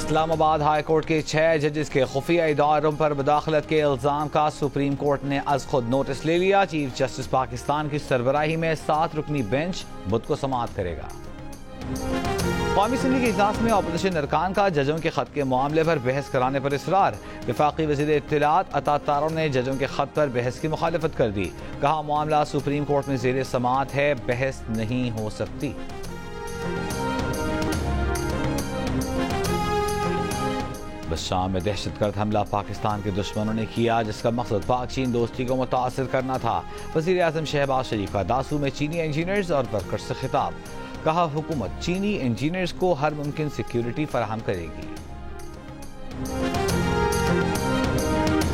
Islamabad high court के 6 जजेस के खुफिया इदारों पर मुदाखलत के इल्जाम का सुप्रीम कोर्ट ने आज खुद नोटिस ले लिया। चीफ जस्टिस पाकिस्तान की सरबराही में 7 रुकनी बेंच बुध को समाअत करेगा। कौमी असम्बली के इजलास में अपोजिशन अरकान का जजों के खत के मामले पर बहस कराने पर इसरार। वफाकी वज़ीर इत्तलात अता तारो ने जजों के खत पर बहस की मुखालफत कर दी। कहा मामला सुप्रीम कोर्ट में ज़ेर समाअत है, बहस नहीं हो सकती। शाम में दहशतगर्द हमला पाकिस्तान के दुश्मनों ने किया, जिसका मकसद पाक चीन दोस्ती को मुतासिर करना था। वज़ीर आज़म शहबाज शरीफ का दासू में चीनी इंजीनियर्स और वर्कर्स से खिताब। कहा हुकूमत चीनी इंजीनियर्स को हर मुमकिन सिक्योरिटी फराहम करेगी।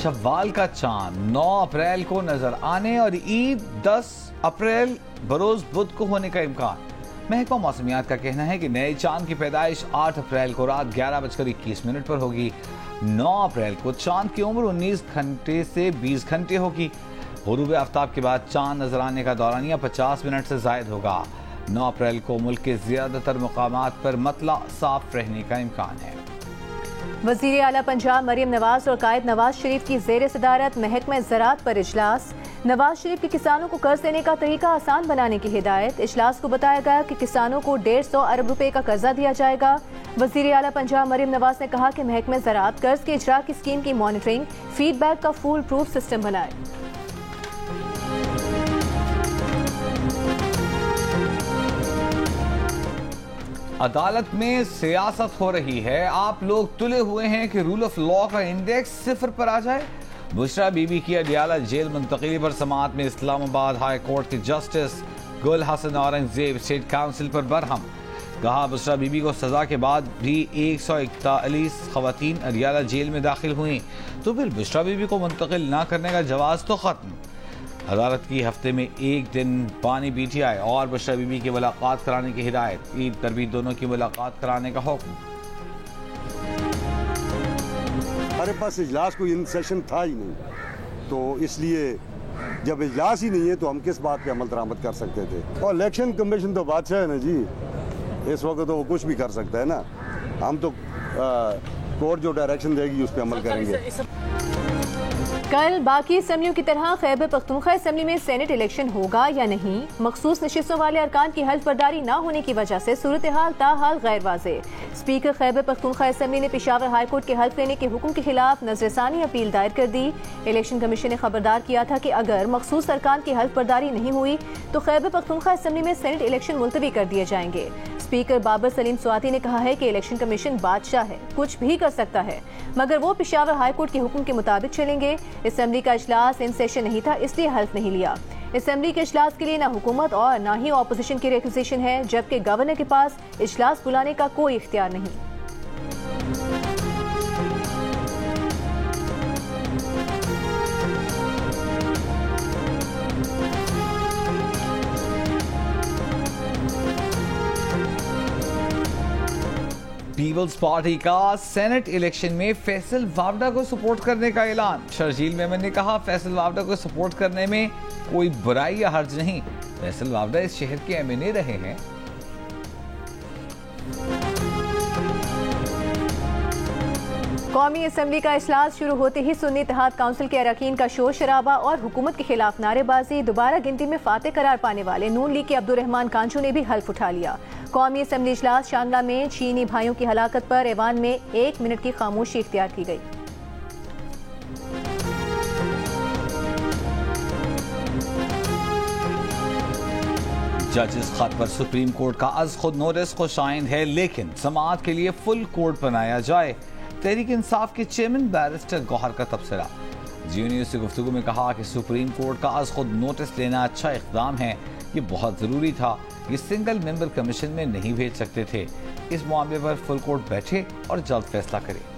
शव्वाल का चांद 9 अप्रैल को नजर आने और ईद 10 अप्रैल बरोज बुध को होने का इम्कान। महकमा मौसमियात का कहना है कि नए चांद की पैदाइश 8 अप्रैल को रात 11:21 पर होगी। 9 अप्रैल को चांद की उम्र 19 घंटे से 20 घंटे होगी। गुरूब आफ्ताब के बाद चांद नजर आने का दौरानिया 50 मिनट से जायद होगा। 9 अप्रैल को मुल्क के ज्यादातर मुकामात पर मतला साफ रहने का इम्कान है। वज़ीर आला पंजाब मरियम नवाज और कायद नवाज शरीफ की ज़ेर सदारत महकमा ज़राअत पर इजलास। नवाज शरीफ के किसानों को कर्ज देने का तरीका आसान बनाने की हिदायत। इजलास को बताया गया कि किसानों को 150 अरब रुपए का कर्जा दिया जाएगा। वज़ीर आला पंजाब मरियम नवाज ने कहा कि महकमा ज़राअत कर्ज के इजरा की स्कीम की मॉनिटरिंग फीडबैक का फुल प्रूफ सिस्टम बनाए। अदालत में सियासत हो रही है। आप लोग तुले हुए हैं कि रूल ऑफ लॉ का इंडेक्स 0 पर आ जाए। बुशरा बीबी की अडियाला जेल मुंतकिली पर समाअत में इस्लामाबाद हाई कोर्ट के जस्टिस गुल हसन औरंगजेब स्टेट काउंसिल पर बरहम। कहा बुशरा बीबी को सजा के बाद भी 141 खवातीन अडियाला जेल में दाखिल हुई, तो फिर बुशरा बीबी को मुंतकिल न करने का जवाज तो खत्म। अदालत की हफ्ते में 1 दिन पानी PTI और बुशरा बीबी की मुलाकात कराने की हिदायत। ईद पर भी दोनों की मुलाकात कराने का हुक्म। हमारे पास इजलास कोई इन सेशन था ही नहीं, तो इसलिए जब इजलास ही नहीं है तो हम किस बात पे अमल दरामद कर सकते थे। और इलेक्शन कमीशन तो बादशाह है ना जी, इस वक्त तो वो कुछ भी कर सकता है ना। हम तो कोर्ट जो डायरेक्शन देगी उस पर अमल करेंगे। कल बाकी असम्बलियों की तरह खैबर पख्तूनख्वा असम्बली में सेनेट इलेक्शन होगा या नहीं। मखसूस नशिस्तों वाले अरकान की हल्फ बर्दारी न होने की वजह से सूरत हाल ताहाल गैर वाज़ेह। स्पीकर खैबर पख्तूनख्वा असम्बली ने पेशावर हाई कोर्ट के हल्फ लेने के हुक्म के खिलाफ नजरसानी अपील दायर कर दी। इलेक्शन कमीशन ने खबरदार किया था कि अगर मखसूस अरकान की हल्फ बर्दारी नहीं हुई तो खैबर पख्तूनख्वा असम्बली में सेनेट इलेक्शन मुलतवी कर दिए जाएंगे। स्पीकर बाबर सलीम स्वाति ने कहा है कि इलेक्शन कमीशन बादशाह है, कुछ भी कर सकता है, मगर वो पेशावर हाई कोर्ट के हुक्म के मुताबिक चलेंगे। असेंबली का इजलास इन सेशन नहीं था, इसलिए हल्फ नहीं लिया। असेंबली के इजलास के लिए ना हुकूमत और ना ही ऑपोजिशन की रिक्विजिशन है, जबकि गवर्नर के पास इजलास बुलाने का कोई इख्तियार नहीं। पीपल्स पार्टी का सेनेट इलेक्शन में फैसल वावडा को सपोर्ट करने का ऐलान। शर्जील मेमन ने कहा फैसल वावडा को सपोर्ट करने में कोई बुराई या हर्ज नहीं। फैसल वावडा इस शहर के MNA रहे हैं। कौमी असम्बली का इजलास शुरू होते ही सुन्नी इत्तेहाद काउंसिल के अरकान का शोर शराबा और हुकूमत के खिलाफ नारेबाजी। दोबारा गिनती में फातेह करार पाने वाले नून लीग के अब्दुर्रहमान कांचू ने भी हल्फ उठा लिया। कौमी असम्बली इजलास शांगला में चीनी भाइयों की हलाकत पर ऐवान में 1 मिनट की खामोशी इख्तियार की गई। जजेस खत पर सुप्रीम कोर्ट का आज खुद नोटिस खुशाइंद है, लेकिन समाअत के लिए फुल कोर्ट बनाया जाए। तहरीक इंसाफ के चेयरमैन बैरिस्टर गौहर का तबसरा। जियो न्यूज से गुफ्तगू में कहा कि सुप्रीम कोर्ट का आज खुद नोटिस लेना अच्छा इक़दाम है, ये बहुत ज़रूरी था, ये सिंगल मेंबर कमीशन में नहीं भेज सकते थे। इस मामले पर फुल कोर्ट बैठे और जल्द फैसला करे।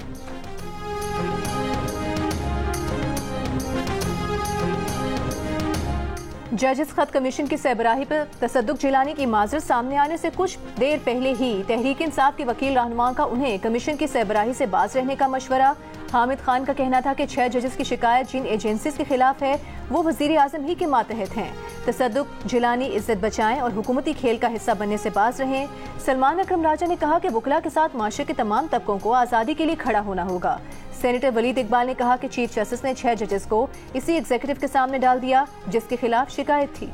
जजेस खत कमीशन की सरबराही पर तसद्दुक जिलानी की माजरत सामने आने से कुछ देर पहले ही तहरीक इंसाफ के वकील रहनुमा का उन्हें कमीशन की सरबराही से बाज रहने का मशवरा। हामिद खान का कहना था कि 6 जजेस की शिकायत जिन एजेंसीज के खिलाफ है वो वजीर आजम ही के मातहत हैं। तसद्दुक, जिलानी, इज्जत बचाएं और हुकूमती खेल का हिस्सा बनने से बाज रहें। सलमान अकरम राजा ने कहा कि वकला के साथ माशरे के तमाम तबकों को आज़ादी के लिए खड़ा होना होगा। सेनेटर वलीद इकबाल ने कहा कि चीफ जस्टिस ने 6 जजेस को इसी एग्जीक्यूटिव के सामने डाल दिया जिसके खिलाफ शिकायत थी।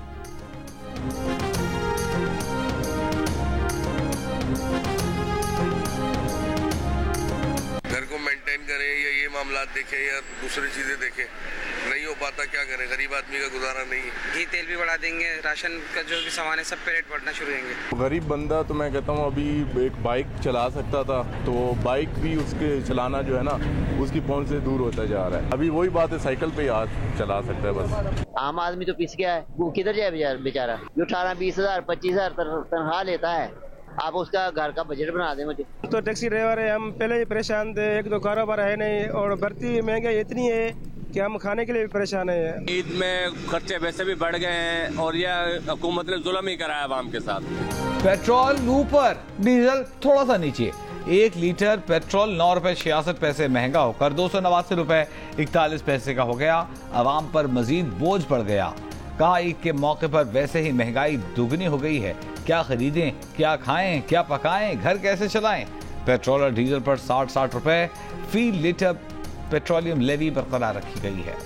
घर को मेंटेन करें या ये मामला देखें या दूसरी चीजें देखें, नहीं हो पाता, क्या करें, गरीब आदमी का गुजारा नहीं है। घी तेल भी बढ़ा देंगे, राशन का जो भी सामान है सब पे रेट बढ़ना शुरू होंगे। गरीब बंदा तो मैं कहता हूँ अभी एक बाइक चला सकता था तो बाइक भी उसके चलाना जो है ना उसकी पहुंच से दूर होता जा रहा है। अभी वही बात है, साइकिल पे आज चला सकता है बस। आम आदमी तो पिस गया है, वो किधर जाए बेचारा। जो 18-20 हज़ार 25 हज़ार तनख्वाह लेता है, आप उसका घर का बजट बना दें। मुझे तो टैक्सी ड्राइवर है, हम पहले ही परेशान थे, एक तो कारोबार है नहीं और बढ़ती महंगाई इतनी है कि हम खाने के लिए भी परेशान है। ईद में खर्चे वैसे भी बढ़ गए हैं और यह हुकूमत ने जुल्म ही कराया आवाम के साथ। पेट्रोल ऊपर, डीजल थोड़ा सा नीचे। 1 लीटर पेट्रोल 9 रुपए 66 पैसे महंगा होकर 289 रुपए 41 पैसे का हो गया। आवाम पर मजीद बोझ पड़ गया। कहा ईद के मौके पर वैसे ही महंगाई दुगनी हो गई है, क्या खरीदें, क्या खाएं, क्या पकाएं, घर कैसे चलाएं। पेट्रोल और डीजल पर 60 रुपए फी लीटर पेट्रोलियम लेवी बरकरार रखी गई है।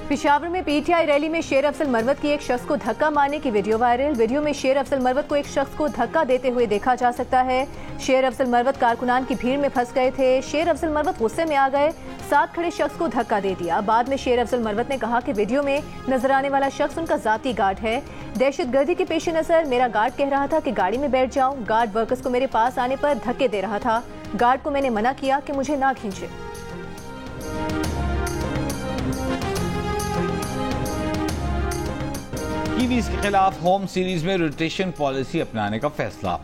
पेशावर में पीटीआई रैली में शेर अफजल मरवत की एक शख्स को धक्का मारने की वीडियो वायरल। वीडियो में शेर अफजल मरवत को एक शख्स को धक्का देते हुए देखा जा सकता है। शेर अफजल मरवत कारकुनान की भीड़ में फंस गए थे। शेर अफजल मरवत गुस्से में आ गए, साथ खड़े शख्स को धक्का दे दिया। बाद में शेर अफजल मरवत ने कहा कि वीडियो में नजर आने वाला शख्स उनका जाती गार्ड है। दहशतगर्दी के पेश नजर मेरा गार्ड कह रहा था कि गाड़ी में बैठ जाऊं। गार्ड वर्कर्स को मेरे पास आने पर धक्के दे रहा था। गार्ड को मैंने मना किया कि मुझे ना खींचे। कीवीज के खिलाफ होम सीरीज में रोटेशन पॉलिसी अपनाने का फैसला।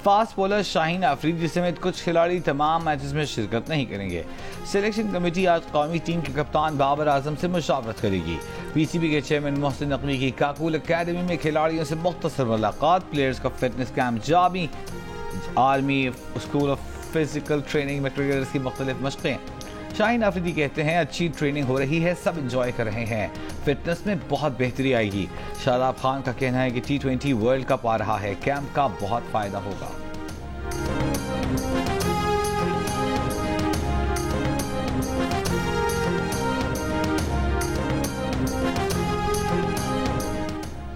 फास्ट बॉलर शाहीन अफरीदी समेत कुछ खिलाड़ी तमाम मैचेस में शिरकत नहीं करेंगे। सिलेक्शन कमेटी आज कौमी टीम के कप्तान बाबर आजम से मुशावरत करेगी। पीसीबी के चेयरमैन मोहसिन नकवी की काकुल अकेडमी में खिलाड़ियों से मुख्तसर मुलाकात। प्लेयर्स का fitness camp Jami. Army school of physical training में क्रिकेटर्स की मुख्तलिफ मशकें। शाहीन अफरीदी कहते हैं अच्छी ट्रेनिंग हो रही है, सब इंजॉय कर रहे हैं, फिटनेस में बहुत बेहतरी आएगी। शादाब खान का कहना है कि T20 वर्ल्ड कप आ रहा है, कैंप का बहुत फायदा होगा।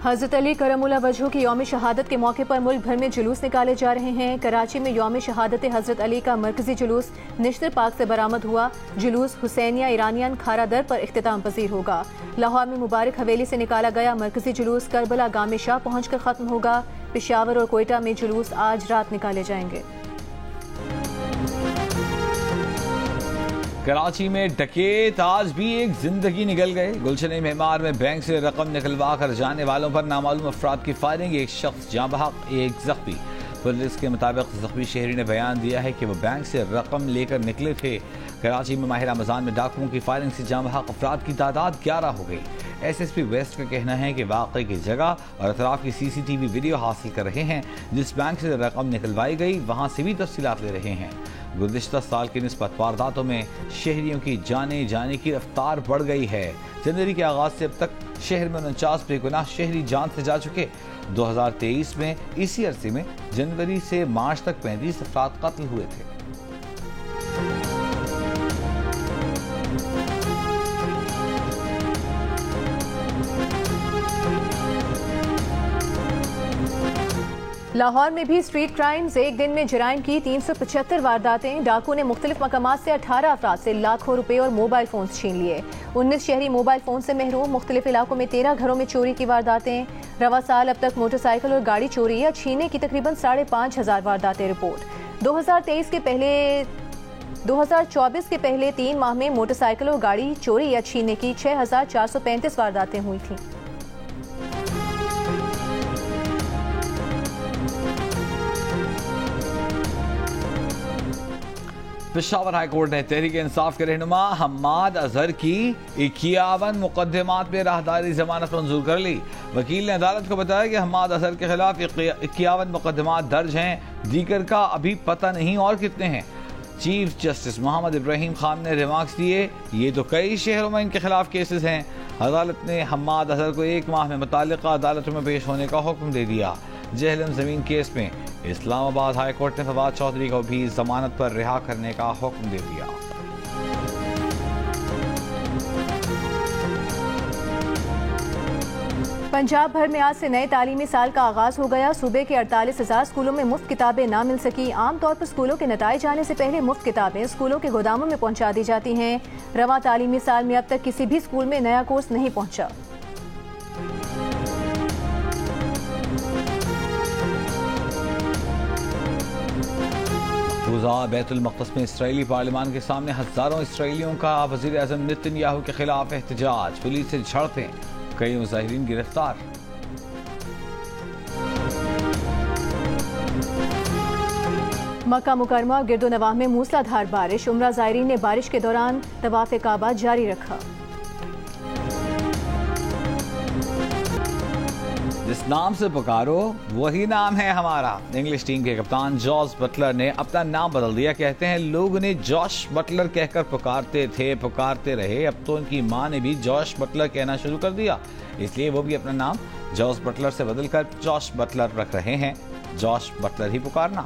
हजरत अली करमुल्लाह वजहू की यौम शहादत के मौके पर मुल्क भर में जुलूस निकाले जा रहे हैं। कराची में यौम शहादत हजरत अली का मरकजी जुलूस निश्तर पार्क से बरामद हुआ। जुलूस हुसैनिया ईरानियन खारा दर पर इख्तिताम पजीर होगा। लाहौर में मुबारक हवेली से निकाला गया मरकजी जुलूस करबला गामे शाह पहुंचकर खत्म होगा। पेशावर और कोयटा में जुलूस आज रात निकाले जाएंगे। कराची में डकैत आज भी एक जिंदगी निकल गए। गुलशन मेहमार में बैंक से रकम निकलवा कर जाने वालों पर नामालूम अफराद की फायरिंग, एक शख्स जाँ बहक, एक जख्मी। पुलिस के मुताबिक जख्मी शहरी ने बयान दिया है कि वह बैंक से रकम लेकर निकले थे। कराची में माह रमजान में डाकुओं की फायरिंग से जाँ बहक अफराद की तादाद 11 हो गई। SSP वेस्ट का कहना है कि वाक़े की जगह और अतराफ की CCTV वीडियो हासिल कर रहे हैं। जिस बैंक से रकम निकलवाई गई वहाँ से भी तफसीलात ले रहे हैं। गुज़िश्ता साल की निस्बत वारदातों में शहरियों की जाने की रफ्तार बढ़ गई है। जनवरी के आगाज से अब तक शहर में 49 बेगुनाह शहरी जान से जा चुके। 2023 में इसी अरसे में जनवरी से मार्च तक 35 अफराद कत्ल हुए थे। लाहौर में भी स्ट्रीट क्राइम्स, एक दिन में जराइम की 375 वारदातें। डाकू ने मुख्तलिफ मकामात से 18 अफराद से लाखों रुपए और मोबाइल फोन छीन लिए। 19 शहरी मोबाइल फोन से महरूम। मुख्तलिफ इलाकों में 13 घरों में चोरी की वारदातें। रवा साल अब तक मोटरसाइकिल और गाड़ी चोरी या छीने की तकरीबन 5,500 वारदातें रिपोर्ट। 2024 के पहले 3 माह में मोटरसाइकिल और गाड़ी चोरी या छीने की 6,435 वारदातें हुई थीं। पेशावर हाई कोर्ट ने तहरीक इंसाफ के रहनुमा हम्माद अजहर की 51 मुकदमात में राहदारी जमानत मंजूर कर ली। वकील ने अदालत को बताया कि हम्माद अजहर के खिलाफ 51 मुकदमात दर्ज हैं, दीगर का अभी पता नहीं और कितने हैं। चीफ जस्टिस मोहम्मद इब्राहिम खान ने रिमार्क्स दिए, ये तो कई शहरों में इनके खिलाफ केसेस हैं। अदालत ने हम्माद अजहर को 1 माह में मुताल्लिका अदालतों में पेश होने का हुक्म दे दिया। जहलम जमीन केस में इस्लामाबाद हाई कोर्ट ने फवाद चौधरी को भी जमानत पर रिहा करने का हुक्म दे दिया। पंजाब भर में आज से नए तालीमी साल का आगाज हो गया। सूबे के 48,000 स्कूलों में मुफ्त किताबें ना मिल सकी। आमतौर पर स्कूलों के नताइज आने से पहले मुफ्त किताबें स्कूलों के गोदामों में पहुंचा दी जाती हैं। रवां तालीमी साल में अब तक किसी भी स्कूल में नया कोर्स नहीं पहुंचा। बैतुल मक़दस में इसराइली पार्लियामान के सामने हजारों इसराइलियों का वज़ीर आज़म नेतन्याहू के खिलाफ एहतजाज, पुलिस से झड़पें, कई मुजाहिरीन गिरफ्तार। मक्का मुकरमा और गिरदो नवाह में मूसलाधार बारिश, उम्रा ज़ायरीन ने बारिश के दौरान तवाफ़े काबा जारी रखा। जिस नाम से पुकारो वही नाम है हमारा। इंग्लिश टीम के कप्तान जॉस बटलर ने अपना नाम बदल दिया। कहते हैं लोग उन्हें जॉश बटलर कहकर पुकारते थे, पुकारते रहे, अब तो उनकी मां ने भी जॉश बटलर कहना शुरू कर दिया, इसलिए वो भी अपना नाम जॉस बटलर से बदलकर जॉश बटलर रख रहे हैं। जॉश बटलर ही पुकारना।